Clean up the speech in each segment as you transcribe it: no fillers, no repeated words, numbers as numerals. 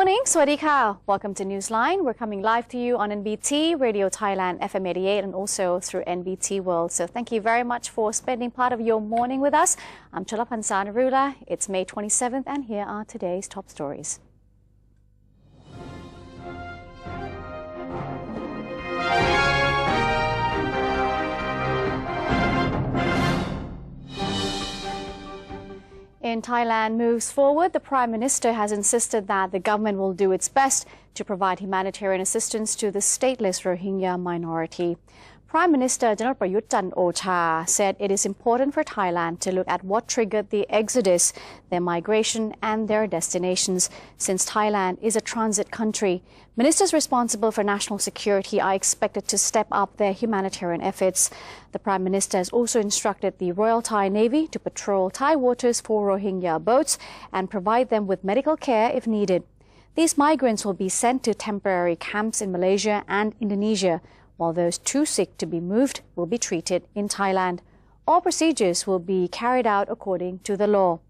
morning, Swadika. Welcome to Newsline. We're coming live to you on NBT, Radio Thailand, FM 88, and also through NBT World. So thank you very much for spending part of your morning with us. I'm Chalapansa Narula. It's May 27th, and here are today's top stories. In Thailand moves forward, the Prime Minister has insisted that the government will do its best to provide humanitarian assistance to the stateless Rohingya minority. Prime Minister General Prayut Chan-o-cha said it is important for Thailand to look at what triggered the exodus, their migration and their destinations, since Thailand is a transit country. Ministers responsible for national security are expected to step up their humanitarian efforts. The Prime Minister has also instructed the Royal Thai Navy to patrol Thai waters for Rohingya boats and provide them with medical care if needed. These migrants will be sent to temporary camps in Malaysia and Indonesia, while those too sick to be moved will be treated in Thailand. All procedures will be carried out according to the law.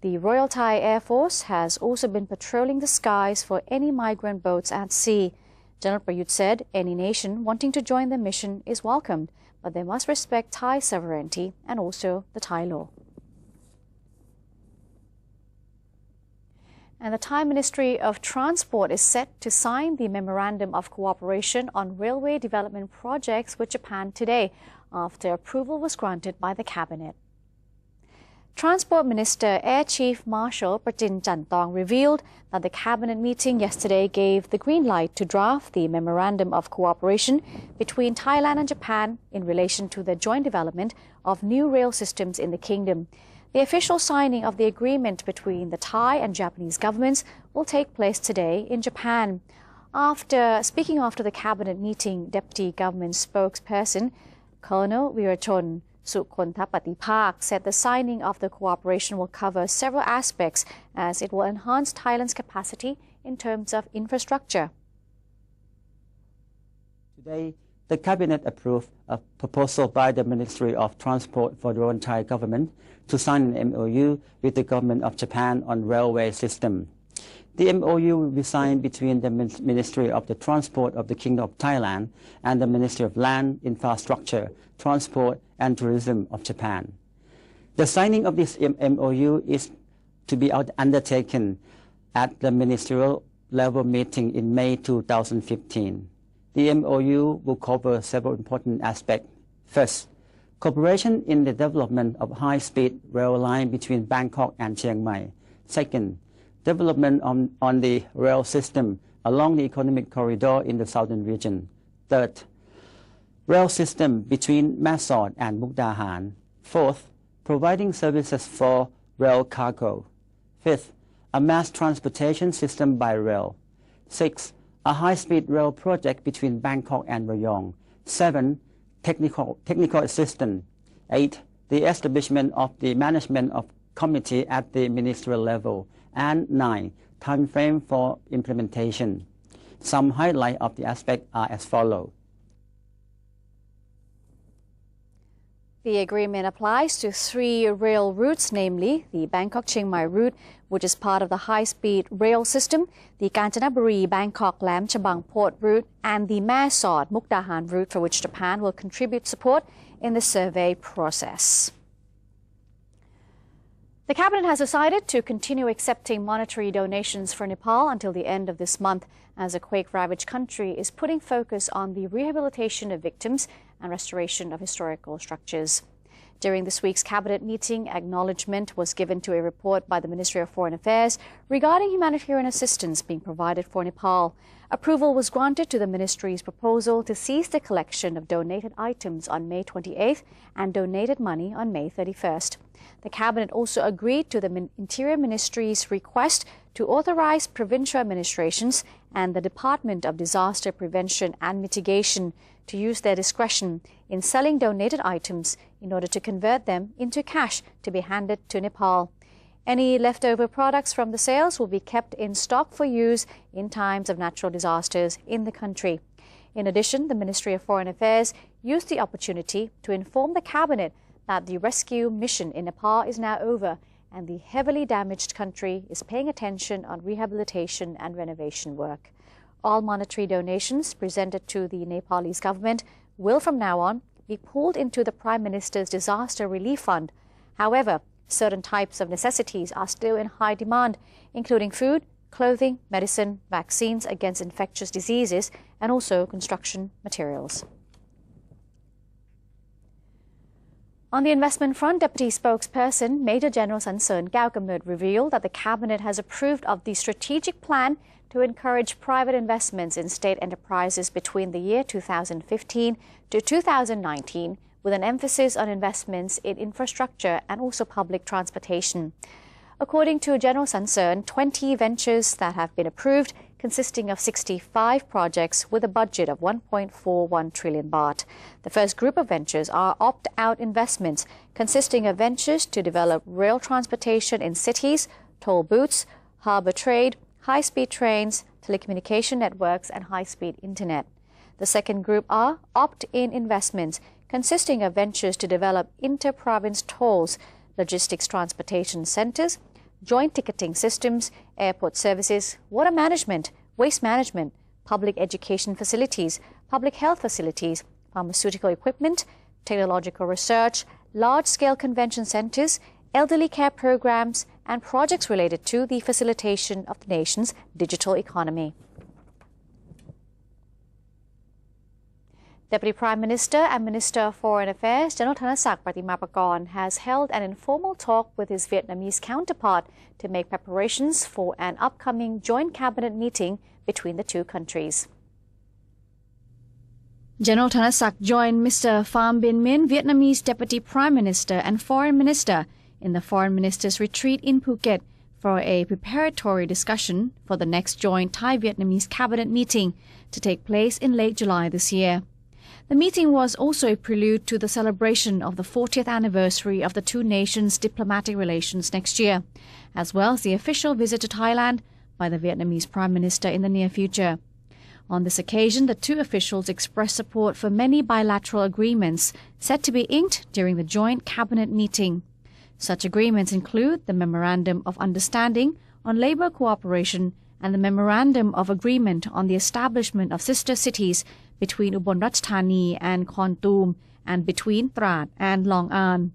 The Royal Thai Air Force has also been patrolling the skies for any migrant boats at sea. General Prayut said any nation wanting to join the mission is welcomed, but they must respect Thai sovereignty and also the Thai law. And the Thai Ministry of Transport is set to sign the Memorandum of Cooperation on Railway Development Projects with Japan today, after approval was granted by the Cabinet. Transport Minister Air Chief Marshal Prajin Chantong revealed that the Cabinet meeting yesterday gave the green light to draft the Memorandum of Cooperation between Thailand and Japan in relation to the joint development of new rail systems in the Kingdom. The official signing of the agreement between the Thai and Japanese governments will take place today in Japan. Speaking after the Cabinet meeting, Deputy Government Spokesperson Colonel Virachon Sukhontapatipak said the signing of the cooperation will cover several aspects, as it will enhance Thailand's capacity in terms of infrastructure. Today, the Cabinet approved a proposal by the Ministry of Transport for the Royal Thai government to sign an MOU with the government of Japan on railway system. The MOU will be signed between the Ministry of the Transport of the Kingdom of Thailand and the Ministry of Land, Infrastructure, Transport and Tourism of Japan. The signing of this MOU is to be undertaken at the ministerial level meeting in May 2015. The MOU will cover several important aspects. First, cooperation in the development of high-speed rail line between Bangkok and Chiang Mai. Second, development on the rail system along the economic corridor in the southern region. Third, rail system between Mae Sot and Mukdahan. Fourth, providing services for rail cargo. Fifth, a mass transportation system by rail. Sixth, a high-speed rail project between Bangkok and Rayong. 7. Technical assistance. 8. The establishment of the management of committee at the ministerial level. And 9. Time frame for implementation. Some highlights of the aspect are as follows. The agreement applies to 3 rail routes, namely the Bangkok-Chiang Mai route, which is part of the high-speed rail system, the Kanchanaburi-Bangkok-Lam Chabang Port route, and the Mae Sot-Mukdahan route, for which Japan will contribute support in the survey process. The Cabinet has decided to continue accepting monetary donations for Nepal until the end of this month, as a quake-ravaged country is putting focus on the rehabilitation of victims and restoration of historical structures. During this week's Cabinet meeting, acknowledgement was given to a report by the Ministry of Foreign Affairs regarding humanitarian assistance being provided for Nepal. Approval was granted to the Ministry's proposal to cease the collection of donated items on May 28th and donated money on May 31st. The Cabinet also agreed to the Interior Ministry's request to authorize provincial administrations and the Department of Disaster Prevention and Mitigation to use their discretion in selling donated items in order to convert them into cash to be handed to Nepal. Any leftover products from the sales will be kept in stock for use in times of natural disasters in the country. In addition, the Ministry of Foreign Affairs used the opportunity to inform the Cabinet that the rescue mission in Nepal is now over and the heavily damaged country is paying attention on rehabilitation and renovation work. All monetary donations presented to the Nepalese government will from now on be pooled into the Prime Minister's Disaster Relief Fund. However, certain types of necessities are still in high demand, including food, clothing, medicine, vaccines against infectious diseases, and also construction materials. On the investment front, Deputy Spokesperson Major General Sansern Kaew revealed that the Cabinet has approved of the strategic plan to encourage private investments in state enterprises between the year 2015 to 2019, with an emphasis on investments in infrastructure and also public transportation. According to General Sansern, 20 ventures that have been approved, consisting of 65 projects with a budget of 1.41 trillion baht. The first group of ventures are opt-out investments, consisting of ventures to develop rail transportation in cities, toll booths, harbour trade, high-speed trains, telecommunication networks, and high-speed internet. The second group are opt-in investments, consisting of ventures to develop inter-province tolls, logistics transportation centres, joint ticketing systems, airport services, water management, waste management, public education facilities, public health facilities, pharmaceutical equipment, technological research, large-scale convention centres, elderly care programs, and projects related to the facilitation of the nation's digital economy. Deputy Prime Minister and Minister of Foreign Affairs General Thanasak Pratimapakon has held an informal talk with his Vietnamese counterpart to make preparations for an upcoming joint cabinet meeting between the two countries. General Thanasak joined Mr. Pham Binh Minh, Vietnamese Deputy Prime Minister and Foreign Minister, in the Foreign Ministers' retreat in Phuket for a preparatory discussion for the next joint Thai-Vietnamese cabinet meeting to take place in late July this year. The meeting was also a prelude to the celebration of the 40th anniversary of the two nations' diplomatic relations next year, as well as the official visit to Thailand by the Vietnamese Prime Minister in the near future. On this occasion, the two officials expressed support for many bilateral agreements set to be inked during the joint cabinet meeting. Such agreements include the Memorandum of Understanding on Labour Cooperation and the Memorandum of Agreement on the establishment of sister cities between Ubon Ratchathani and Kon Tum and between Trat and Long An.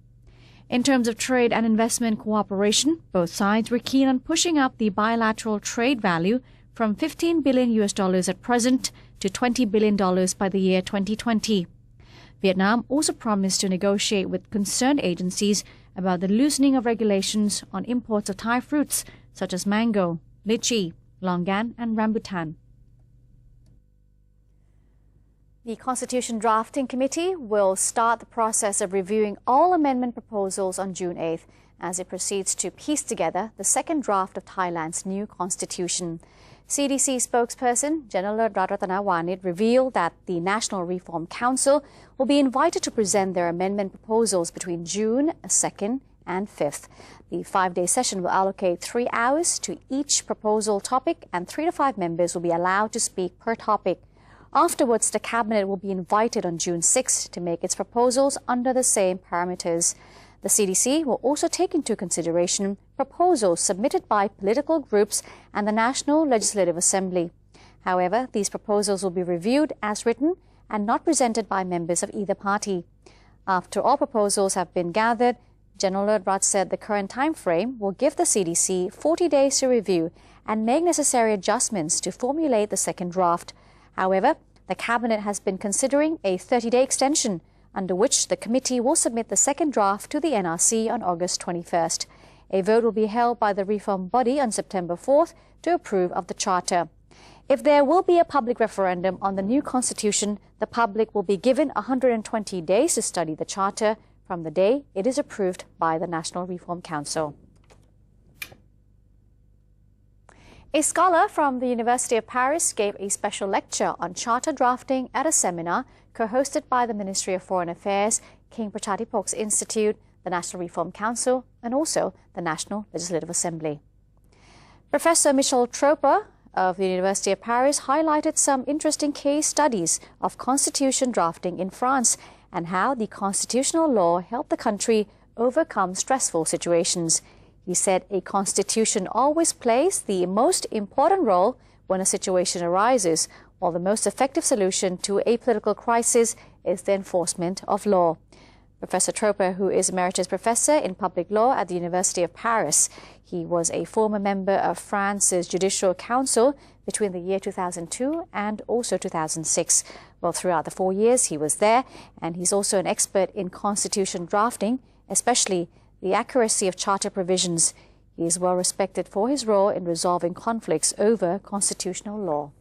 In terms of trade and investment cooperation, both sides were keen on pushing up the bilateral trade value from $15 billion at present to $20 billion by the year 2020. Vietnam also promised to negotiate with concerned agencies about the loosening of regulations on imports of Thai fruits such as mango, lychee, longan, and rambutan. The Constitution Drafting Committee will start the process of reviewing all amendment proposals on June 8th as it proceeds to piece together the second draft of Thailand's new constitution. CDC spokesperson General Ratanawanit revealed that the National Reform Council will be invited to present their amendment proposals between June 2nd and 5th. The 5-day session will allocate 3 hours to each proposal topic, and 3 to 5 members will be allowed to speak per topic. Afterwards, the Cabinet will be invited on June 6th to make its proposals under the same parameters. The CDC will also take into consideration proposals submitted by political groups and the National Legislative Assembly. However, these proposals will be reviewed as written and not presented by members of either party. After all proposals have been gathered, General Rat said the current time frame will give the CDC 40 days to review and make necessary adjustments to formulate the second draft. However, the Cabinet has been considering a 30-day extension, under which the committee will submit the second draft to the NRC on August 21st. A vote will be held by the reform body on September 4th to approve of the charter. If there will be a public referendum on the new constitution, the public will be given 120 days to study the charter from the day it is approved by the National Reform Council. A scholar from the University of Paris gave a special lecture on charter drafting at a seminar co-hosted by the Ministry of Foreign Affairs, King Prachatipok's Institute, the National Reform Council, and also the National Legislative Assembly. Professor Michel Troper of the University of Paris highlighted some interesting case studies of constitution drafting in France and how the constitutional law helped the country overcome stressful situations. He said a constitution always plays the most important role when a situation arises, while the most effective solution to a political crisis is the enforcement of law. Professor Troper, who is Emeritus Professor in Public Law at the University of Paris, he was a former member of France's Judicial Council between the year 2002 and also 2006. Well, throughout the 4 years he was there, and he's also an expert in constitution drafting, especially the accuracy of charter provisions. He is well respected for his role in resolving conflicts over constitutional law.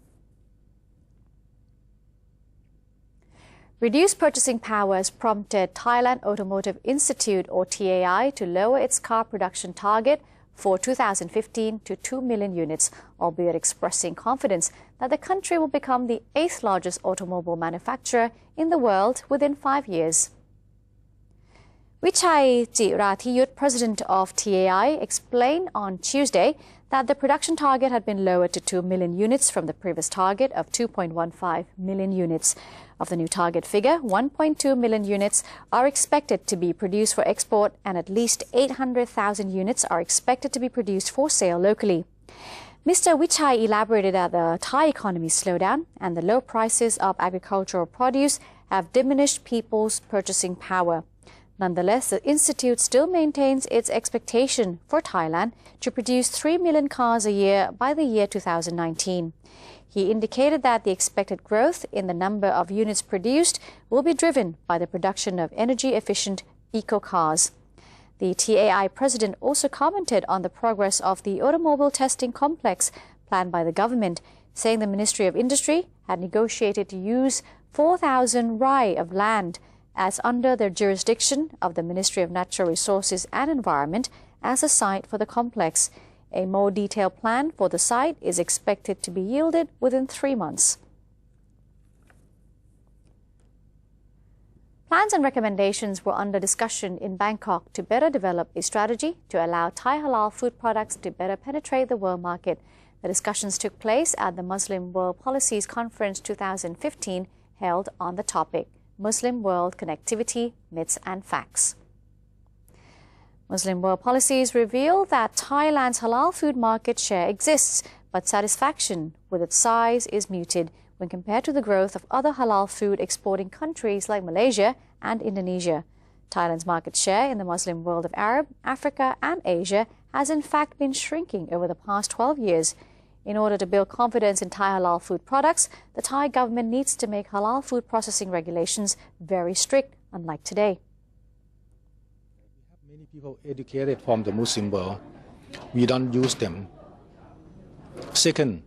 Reduced purchasing power has prompted Thailand Automotive Institute, or TAI, to lower its car production target for 2015 to 2 million units, albeit expressing confidence that the country will become the 8th largest automobile manufacturer in the world within 5 years. Vichai Jirathiyut, president of TAI, explained on Tuesday that the production target had been lowered to 2 million units from the previous target of 2.15 million units. Of the new target figure, 1.2 million units are expected to be produced for export, and at least 800,000 units are expected to be produced for sale locally. Mr. Vichai elaborated that the Thai economy's slowdown and the low prices of agricultural produce have diminished people's purchasing power. Nonetheless, the institute still maintains its expectation for Thailand to produce 3 million cars a year by the year 2019. He indicated that the expected growth in the number of units produced will be driven by the production of energy-efficient eco-cars. The TAI president also commented on the progress of the automobile testing complex planned by the government, saying the Ministry of Industry had negotiated to use 4,000 rai of land as under the jurisdiction of the Ministry of Natural Resources and Environment as a site for the complex. A more detailed plan for the site is expected to be yielded within 3 months. Plans and recommendations were under discussion in Bangkok to better develop a strategy to allow Thai halal food products to better penetrate the world market. The discussions took place at the Muslim World Policies Conference 2015 held on the topic Muslim World Connectivity, Myths and Facts. Muslim World Policies reveal that Thailand's halal food market share exists, but satisfaction with its size is muted when compared to the growth of other halal food exporting countries like Malaysia and Indonesia. Thailand's market share in the Muslim world of Arab, Africa and Asia has in fact been shrinking over the past 12 years. In order to build confidence in Thai halal food products, the Thai government needs to make halal food processing regulations very strict, unlike today. Many people educated from the Muslim world, we don't use them. Second,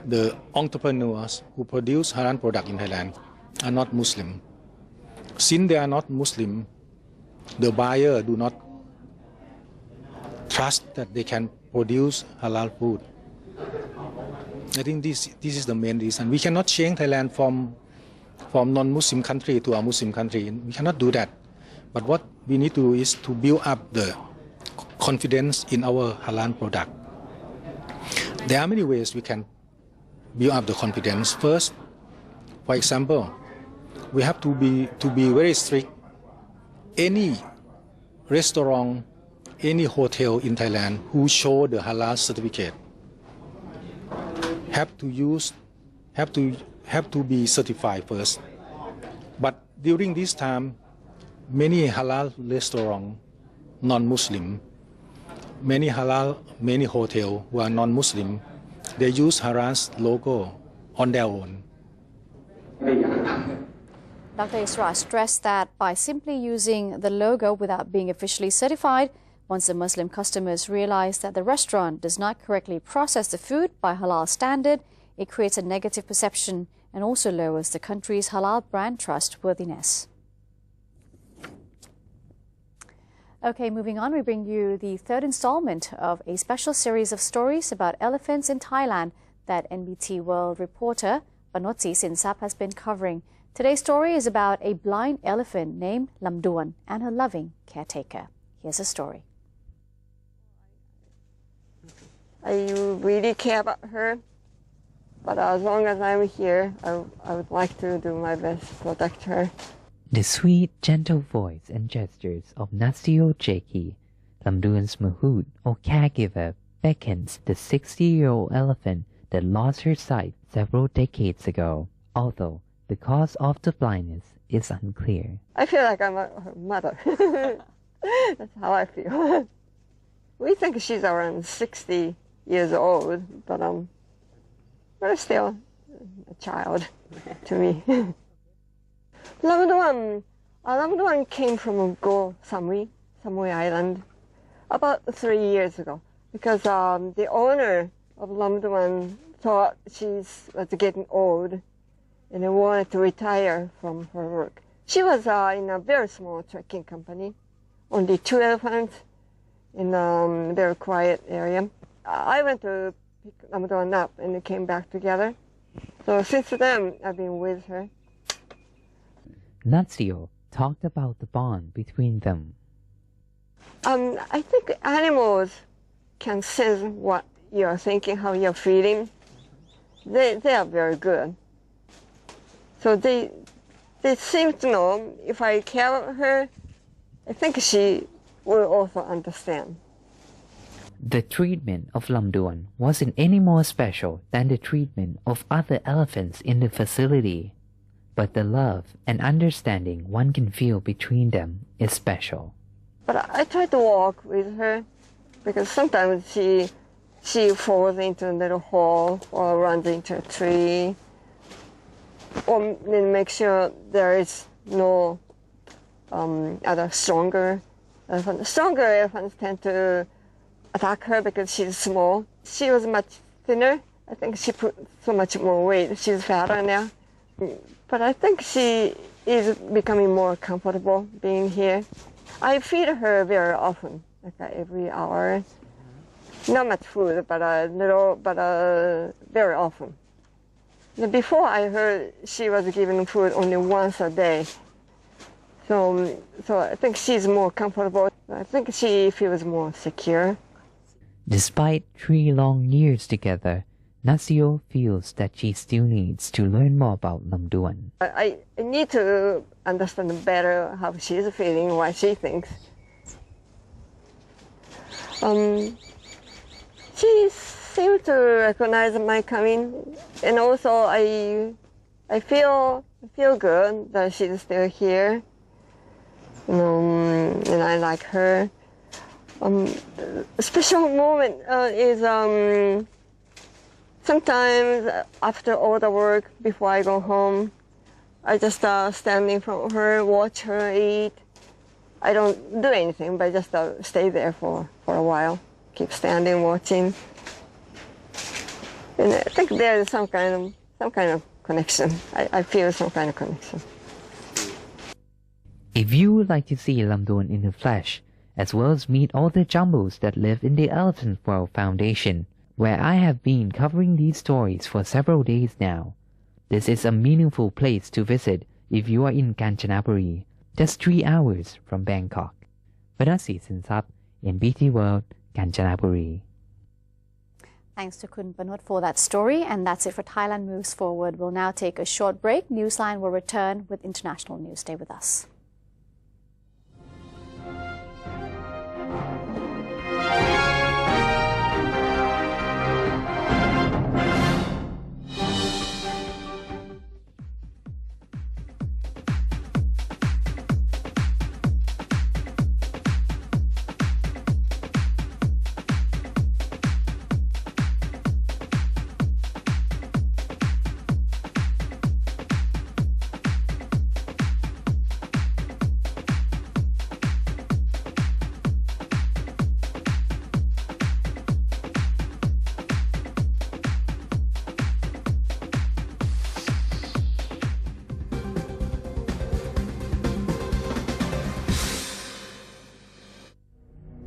the entrepreneurs who produce halal product in Thailand are not Muslim. Since they are not Muslim, the buyer do not trust that they can produce halal food. I think this is the main reason. We cannot change Thailand from non-Muslim country to a Muslim country. We cannot do that. But what we need to do is to build up the confidence in our halal product. There are many ways we can build up the confidence. First, for example, we have to be very strict. Any restaurant, any hotel in Thailand who show the halal certificate have to be certified first. But during this time, many halal restaurants, non-Muslim, many hotels who are non-Muslim, they use halal's logo on their own. Dr. Isra stressed that by simply using the logo without being officially certified, once the Muslim customers realize that the restaurant does not correctly process the food by halal standard, it creates a negative perception and also lowers the country's halal brand trustworthiness. Okay, moving on, we bring you the third installment of a special series of stories about elephants in Thailand that NBT World reporter Panotsi Sinsap has been covering. Today's story is about a blind elephant named Lamduan and her loving caretaker. Here's the story. I really care about her, but as long as I'm here, I would like to do my best to protect her. The sweet, gentle voice and gestures of Nasio Jeki, Lamduan's mahout or caregiver beckons the 60-year-old elephant that lost her sight several decades ago, although the cause of the blindness is unclear. I feel like I'm her mother. That's how I feel. We think she's around 60 years old, but still a child to me. Lamduan came from Samui Island about 3 years ago because the owner of Lamduan thought she was getting old and they wanted to retire from her work. She was in a very small trekking company, only 2 elephants in a very quiet area. I went to pick Lamduan up and they came back together. So since then, I've been with her. Natsio talked about the bond between them. I think animals can sense what you're thinking, how you're feeling. They are very good. So they seem to know if I care about her, I think she will also understand. The treatment of Lamduan wasn't any more special than the treatment of other elephants in the facility, but the love and understanding one can feel between them is special. But I try to walk with her because sometimes she falls into a little hole or runs into a tree, or then make sure there is no other stronger elephants. Stronger elephants tend to attack her because she's small. She was much thinner. I think she put so much more weight. She's fatter now. But I think she is becoming more comfortable being here. I feed her very often, like every hour. Not much food, but a little, but very often. Before I heard she was given food only once a day. So I think she's more comfortable. I think she feels more secure. Despite 3 long years together, Natsio feels that she still needs to learn more about Lamduan. I need to understand better how she's feeling, what she thinks. She seemed to recognize my coming, and also I feel good that she's still here, and I like her. A special moment is sometimes after all the work, before I go home, I just stand in front of her, watch her eat. I don't do anything, but just stay there for a while, keep standing, watching. And I think there is some kind of connection. I feel some kind of connection. If you would like to see Lamduan in the flesh, as well as meet all the jumbos that live in the Elephant World Foundation, where I have been covering these stories for several days now, this is a meaningful place to visit if you are in Kanchanaburi, just 3 hours from Bangkok. Vanasi Sinsap, NBT World, Kanchanaburi. Thanks to Kun Panut for that story, and that's it for Thailand Moves Forward. We'll now take a short break. Newsline will return with international news. Stay with us.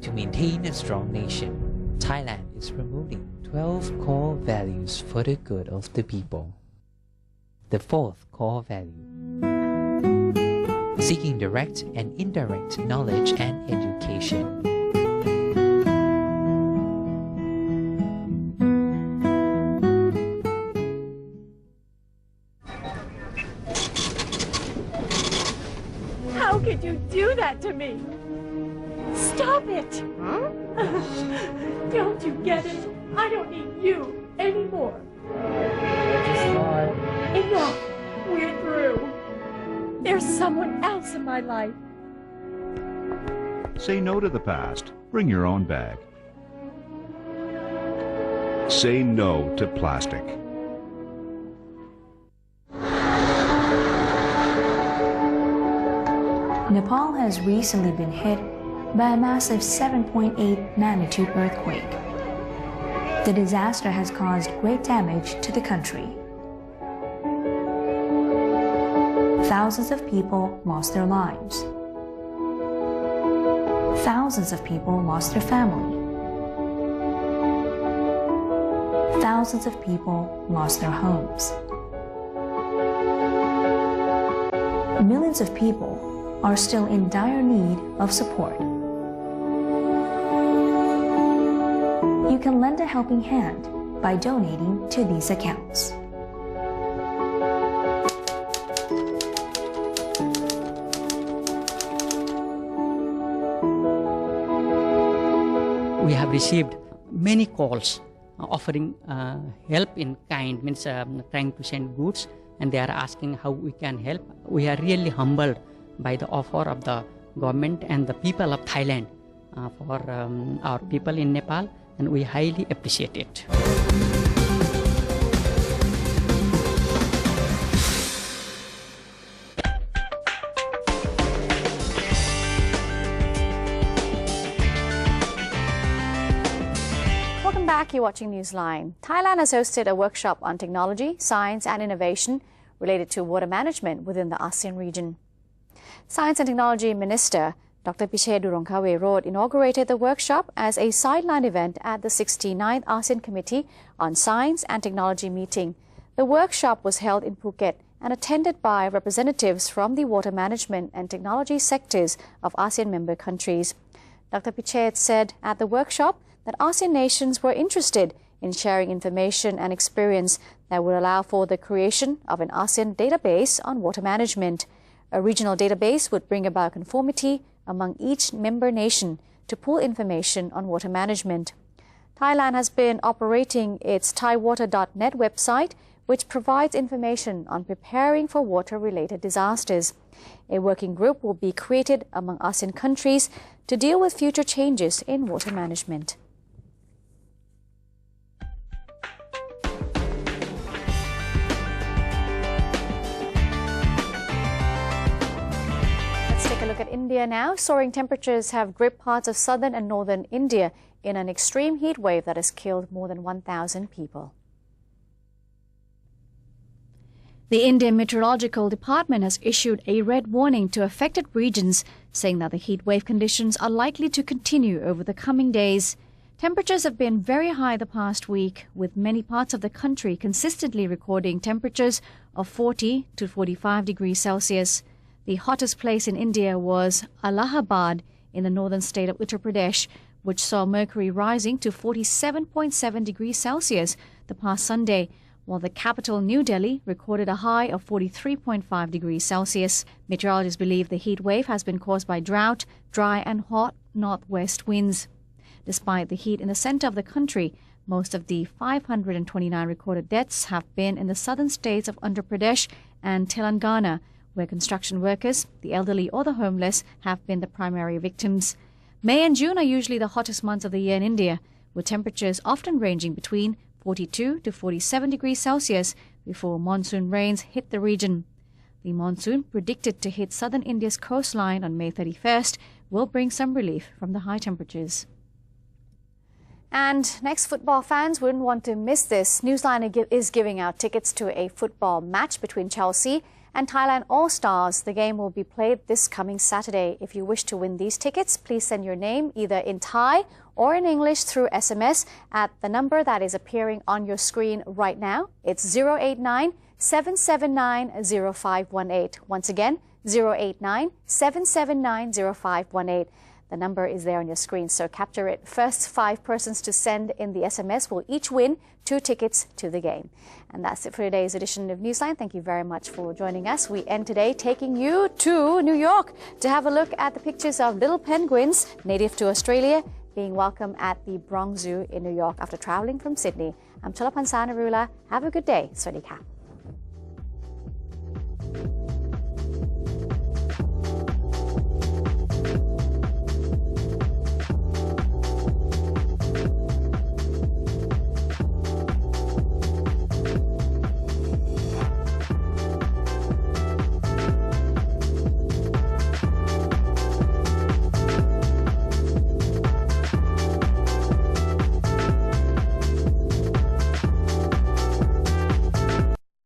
To maintain a strong nation, Thailand is promoting 12 core values for the good of the people. The 4th core value: seeking direct and indirect knowledge and education. How could you do that to me? Stop it! Huh? Don't you get it? I don't need you anymore. Enough! We're through. There's someone else in my life. Say no to the past. Bring your own bag. Say no to plastic. Nepal has recently been hit by a massive 7.8 magnitude earthquake. The disaster has caused great damage to the country. Thousands of people lost their lives. Thousands of people lost their family. Thousands of people lost their homes. Millions of people are still in dire need of support. You can lend a helping hand by donating to these accounts. We have received many calls offering help in kind, means trying to send goods, and they are asking how we can help. We are really humbled by the offer of the government and the people of Thailand for our people in Nepal, and we highly appreciate it. Welcome back. You're watching Newsline. Thailand has hosted a workshop on technology, science and innovation related to water management within the ASEAN region. Science and Technology Minister Dr. Pichait Durongkaweerot inaugurated the workshop as a sideline event at the 69th ASEAN Committee on Science and Technology meeting. The workshop was held in Phuket and attended by representatives from the water management and technology sectors of ASEAN member countries. Dr. Pichait said at the workshop that ASEAN nations were interested in sharing information and experience that would allow for the creation of an ASEAN database on water management. A regional database would bring about conformity among each member nation to pool information on water management. Thailand has been operating its thaiwater.net website, which provides information on preparing for water-related disasters. A working group will be created among ASEAN countries to deal with future changes in water management. Look at India now. Soaring temperatures have gripped parts of southern and northern India in an extreme heat wave that has killed more than 1,000 people. The Indian Meteorological Department has issued a red warning to affected regions, saying that the heat wave conditions are likely to continue over the coming days. Temperatures have been very high the past week, with many parts of the country consistently recording temperatures of 40 to 45 degrees Celsius. The hottest place in India was Allahabad in the northern state of Uttar Pradesh, which saw mercury rising to 47.7 degrees Celsius the past Sunday, while the capital New Delhi recorded a high of 43.5 degrees Celsius. Meteorologists believe the heat wave has been caused by drought, dry and hot northwest winds. Despite the heat in the center of the country, most of the 529 recorded deaths have been in the southern states of Andhra Pradesh and Telangana, where construction workers, the elderly or the homeless have been the primary victims. May and June are usually the hottest months of the year in India, with temperatures often ranging between 42 to 47 degrees Celsius before monsoon rains hit the region. The monsoon, predicted to hit southern India's coastline on May 31st, will bring some relief from the high temperatures. And next, football fans wouldn't want to miss this. Newsline is giving out tickets to a football match between Chelsea and Thailand All-Stars. The game will be played this coming Saturday. If you wish to win these tickets, please send your name either in Thai or in English through SMS at the number that is appearing on your screen right now. It's 089-779-0518. Once again, 089-779-0518. The number is there on your screen, so capture it. First 5 persons to send in the SMS will each win 2 tickets to the game. And that's it for today's edition of Newsline. Thank you very much for joining us. We end today taking you to New York to have a look at the pictures of little penguins native to Australia being welcomed at the Bronx Zoo in New York after traveling from Sydney. I'm Cholapan Sanarula. Have a good day. Swadee ka.